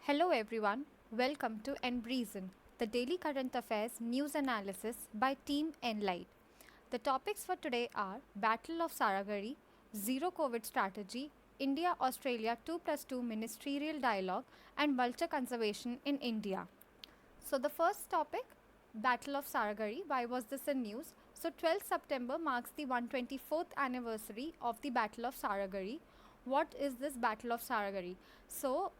Hello everyone, welcome to ENbreezEN, the daily current affairs news analysis by Team Enlight. The topics for today are Battle of Saragarhi, Zero COVID Strategy, India Australia 2 plus 2 Ministerial Dialogue, and Vulture Conservation in India. So, the first topic Battle of Saragarhi. Why was this in news? So, 12th September marks the 124th anniversary of the Battle of Saragarhi. What is this Battle of Sargarhi? So,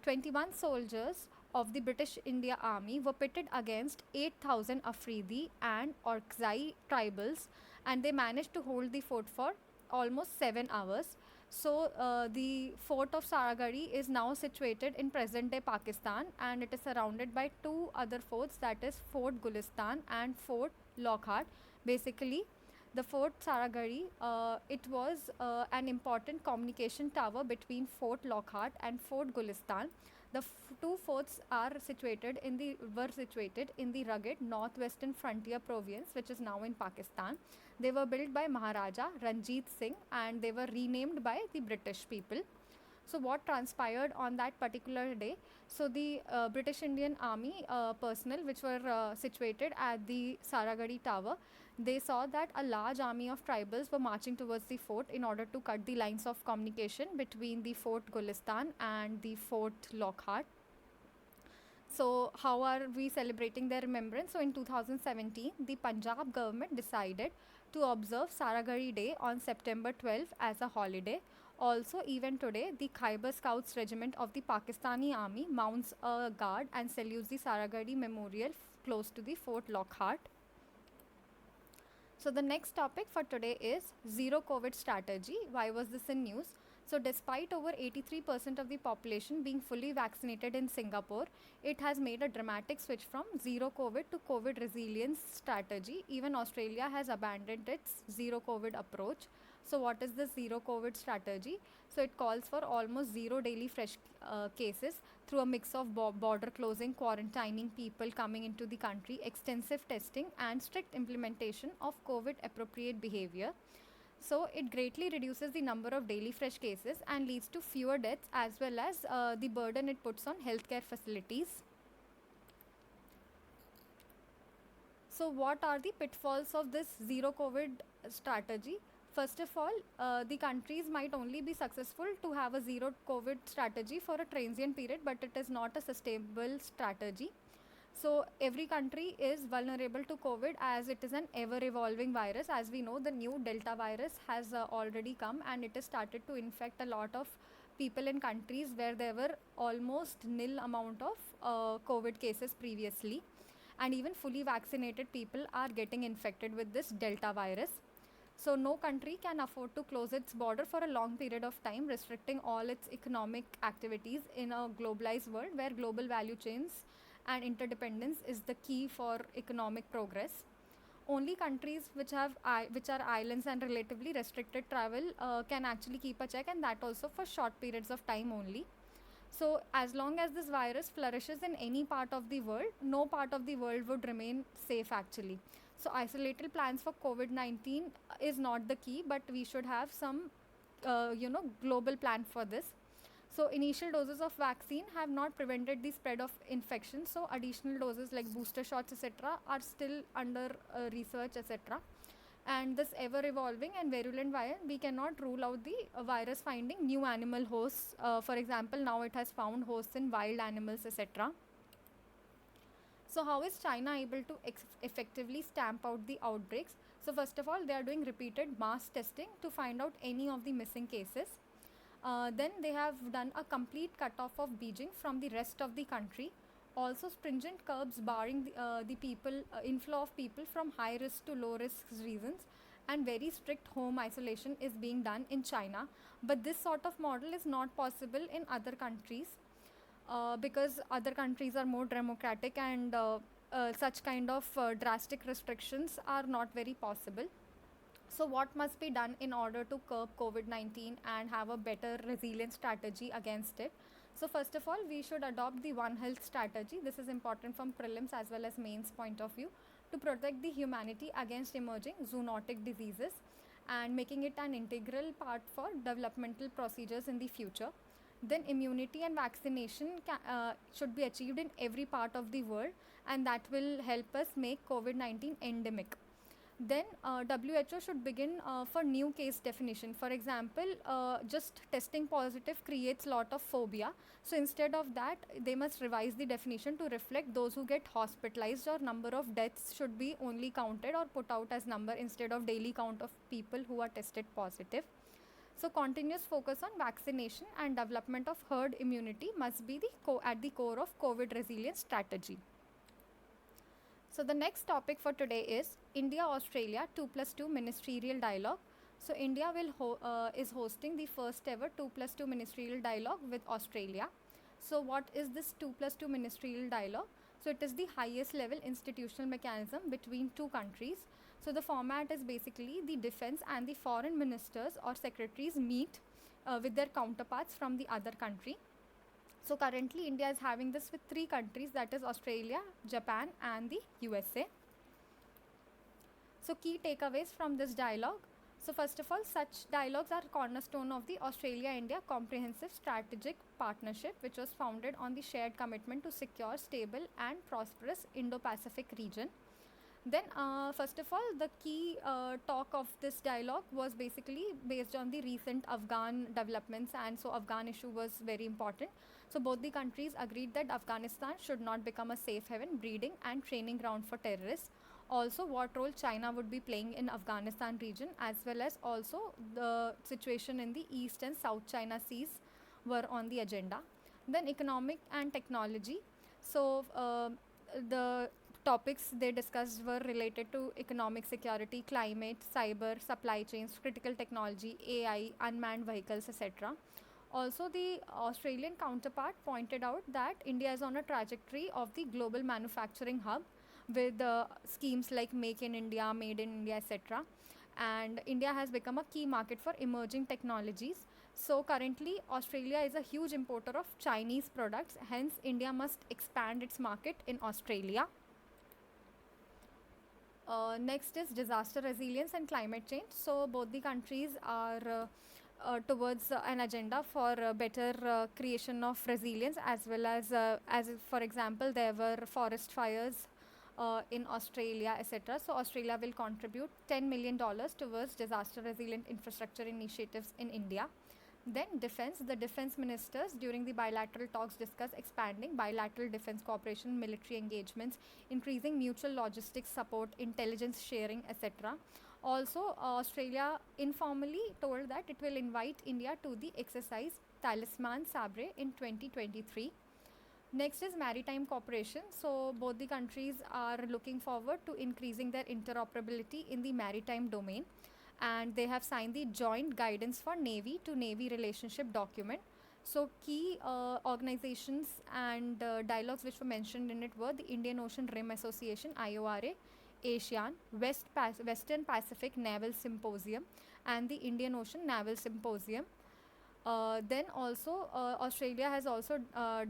21 soldiers of the British India Army were pitted against 8,000 Afridi and Orakzai tribals, and they managed to hold the fort for almost 7 hours. So, the fort of Saragarhi is now situated in present day Pakistan, and it is surrounded by two other forts, that is Fort Gulistan and Fort Lockhart. Basically, the Fort Saragarhi, it was an important communication tower between Fort Lockhart and Fort Gulistan. The two forts were situated in the rugged northwestern frontier province, which is now in Pakistan. They were built by Maharaja Ranjit Singh, and they were renamed by the British people. So, what transpired on that particular day? So, the British Indian Army personnel, which were situated at the Saragarhi Tower, they saw that a large army of tribals were marching towards the fort in order to cut the lines of communication between the Fort Gulistan and the Fort Lockhart. So, how are we celebrating their remembrance? So, in 2017, the Punjab government decided to observe Saragarhi Day on September 12 as a holiday. Also, even today, the Khyber Scouts Regiment of the Pakistani Army mounts a guard and salutes the Saragarhi Memorial close to the Fort Lockhart. So, the next topic for today is Zero COVID Strategy. Why was this in news? So, despite over 83% of the population being fully vaccinated in Singapore, it has made a dramatic switch from zero COVID to COVID resilience strategy. Even Australia has abandoned its zero COVID approach. So, what is the zero COVID strategy? So, it calls for almost zero daily fresh cases through a mix of border closing, quarantining people coming into the country, extensive testing, and strict implementation of COVID appropriate behavior. So, it greatly reduces the number of daily fresh cases and leads to fewer deaths, as well as the burden it puts on healthcare facilities. So, what are the pitfalls of this zero COVID strategy? First of all, the countries might only be successful to have a zero COVID strategy for a transient period, but it is not a sustainable strategy. So, every country is vulnerable to COVID as it is an ever evolving virus. As we know, the new Delta virus has already come, and it has started to infect a lot of people in countries where there were almost nil amount of COVID cases previously. And even fully vaccinated people are getting infected with this Delta virus. So, no country can afford to close its border for a long period of time, restricting all its economic activities in a globalized world where global value chains and interdependence is the key for economic progress. Only countries which are islands and relatively restricted travel can actually keep a check, and that also for short periods of time only. So, as long as this virus flourishes in any part of the world, no part of the world would remain safe actually. So, isolated plans for COVID 19 is not the key, but we should have some, global plan for this. So, initial doses of vaccine have not prevented the spread of infection. So, additional doses like booster shots, etc., are still under research, etc. And this ever evolving and virulent virus, we cannot rule out the virus finding new animal hosts. For example, now it has found hosts in wild animals, etc. So, how is China able to effectively stamp out the outbreaks? So, first of all, they are doing repeated mass testing to find out any of the missing cases. Then they have done a complete cutoff of Beijing from the rest of the country. Also, stringent curbs barring the people inflow of people from high risk to low risk regions, and very strict home isolation is being done in China. But this sort of model is not possible in other countries because other countries are more democratic, and such kind of drastic restrictions are not very possible. So, what must be done in order to curb COVID 19 and have a better resilience strategy against it? So, first of all, we should adopt the One Health strategy. This is important from prelims as well as mains point of view to protect the humanity against emerging zoonotic diseases and making it an integral part for developmental procedures in the future. Then immunity and vaccination should be achieved in every part of the world, and that will help us make COVID-19 endemic. Then WHO should begin for new case definition. For example, just testing positive creates lot of phobia. So instead of that, they must revise the definition to reflect those who get hospitalized, or number of deaths should be only counted or put out as number instead of daily count of people who are tested positive. So continuous focus on vaccination and development of herd immunity must be at the core of COVID resilience strategy. So the next topic for today is India-Australia 2+2 Ministerial Dialogue. So India is hosting the first ever 2+2 Ministerial Dialogue with Australia. So what is this 2+2 Ministerial Dialogue? So it is the highest level institutional mechanism between two countries. So the format is basically the defense and the foreign ministers or secretaries meet with their counterparts from the other country. So currently India is having this with 3 countries, that is Australia, Japan and the USA. So key takeaways from this dialogue. So first of all, such dialogues are cornerstone of the Australia-India Comprehensive Strategic Partnership, which was founded on the shared commitment to secure, stable and prosperous Indo-Pacific region. Then first of all, the key talk of this dialogue was basically based on the recent Afghan developments, and so Afghan issue was very important. So both the countries agreed that Afghanistan should not become a safe haven, breeding and training ground for terrorists. Also, what role China would be playing in Afghanistan region, as well as also the situation in the East and South China Seas were on the agenda. Then economic and technology. So the topics they discussed were related to economic security, climate, cyber, supply chains, critical technology, AI, unmanned vehicles, etc. Also, the Australian counterpart pointed out that India is on a trajectory of the global manufacturing hub with schemes like Make in India, Made in India, etc. And India has become a key market for emerging technologies. So currently, Australia is a huge importer of Chinese products. Hence, India must expand its market in Australia. Next is disaster resilience and climate change. So both the countries are towards an agenda for better creation of resilience, as well as for example, there were forest fires in Australia, etc. So Australia will contribute $10 million towards disaster resilient infrastructure initiatives in India. Then defense. The defense ministers during the bilateral talks discuss expanding bilateral defense cooperation, military engagements, increasing mutual logistics support, intelligence sharing, etc. Also, Australia informally told that it will invite India to the exercise Talisman Sabre in 2023. Next is maritime cooperation. So both the countries are looking forward to increasing their interoperability in the maritime domain, and they have signed the joint guidance for Navy to Navy relationship document. So key organizations and dialogues which were mentioned in it were the Indian Ocean Rim Association IORA, ASEAN, Western Pacific Naval Symposium and the Indian Ocean Naval Symposium. Then also Australia has also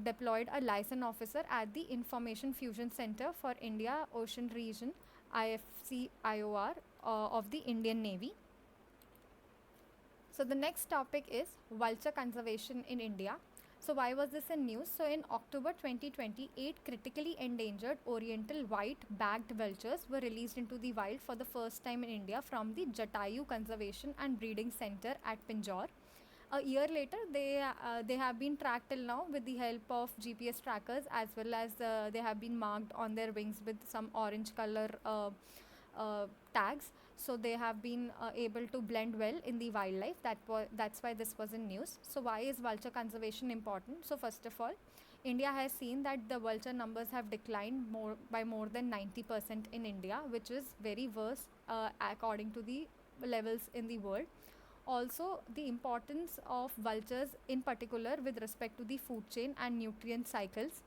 deployed a liaison officer at the Information Fusion Center for India Ocean Region IFC IOR of the Indian Navy. So the next topic is vulture conservation in India. So why was this in news? So in October 2020, 8 critically endangered oriental white-backed vultures were released into the wild for the first time in India from the Jatayu Conservation and Breeding Center at Pinjore. A year later, they have been tracked till now with the help of GPS trackers, as well as they have been marked on their wings with some orange color tags. So they have been able to blend well in the wildlife. That's why this was in news. So why is vulture conservation important? So first of all, India has seen that the vulture numbers have declined by more than 90% in India, which is very worse according to the levels in the world. Also, the importance of vultures in particular with respect to the food chain and nutrient cycles.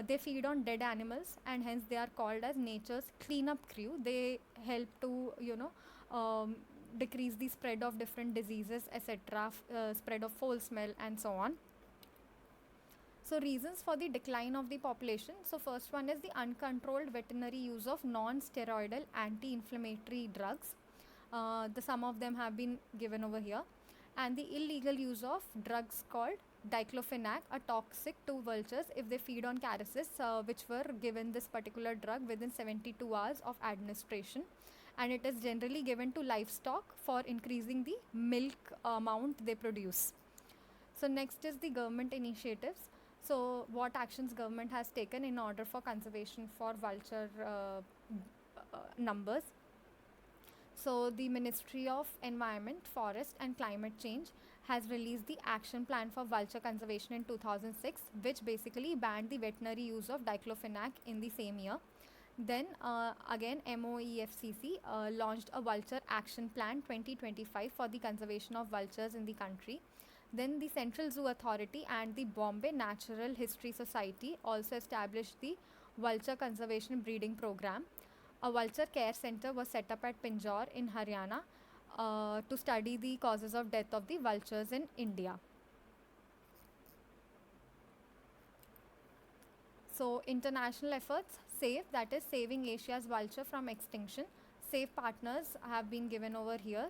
They feed on dead animals, and hence they are called as nature's cleanup crew. They help to decrease the spread of different diseases, etc., spread of foul smell and so on. So reasons for the decline of the population. So first one is the uncontrolled veterinary use of non-steroidal anti-inflammatory drugs. Some of them have been given over here, and the illegal use of drugs called diclofenac, a toxic to vultures if they feed on caresses, which were given this particular drug within 72 hours of administration. And it is generally given to livestock for increasing the milk amount they produce. So next is the government initiatives. So what actions government has taken in order for conservation for vulture numbers. So the Ministry of Environment, Forest and Climate Change has released the action plan for vulture conservation in 2006, which basically banned the veterinary use of diclofenac in the same year. Then again MOEFCC launched a vulture action plan 2025 for the conservation of vultures in the country. Then the Central Zoo Authority and the Bombay Natural History Society also established the Vulture Conservation Breeding Program. A vulture care center was set up at Pinjore in Haryana to study the causes of death of the vultures in India. So international efforts, SAVE, that is Saving Asia's Vulture from Extinction. SAVE partners have been given over here.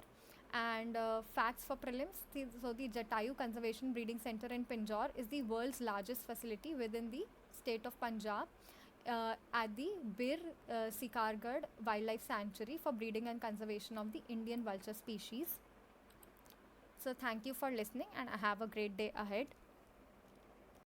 And facts for prelims. So the Jatayu Conservation Breeding Center in Pinjore is the world's largest facility within the state of Punjab at the Bir Sikargarh Wildlife Sanctuary for breeding and conservation of the Indian vulture species. So thank you for listening and have a great day ahead.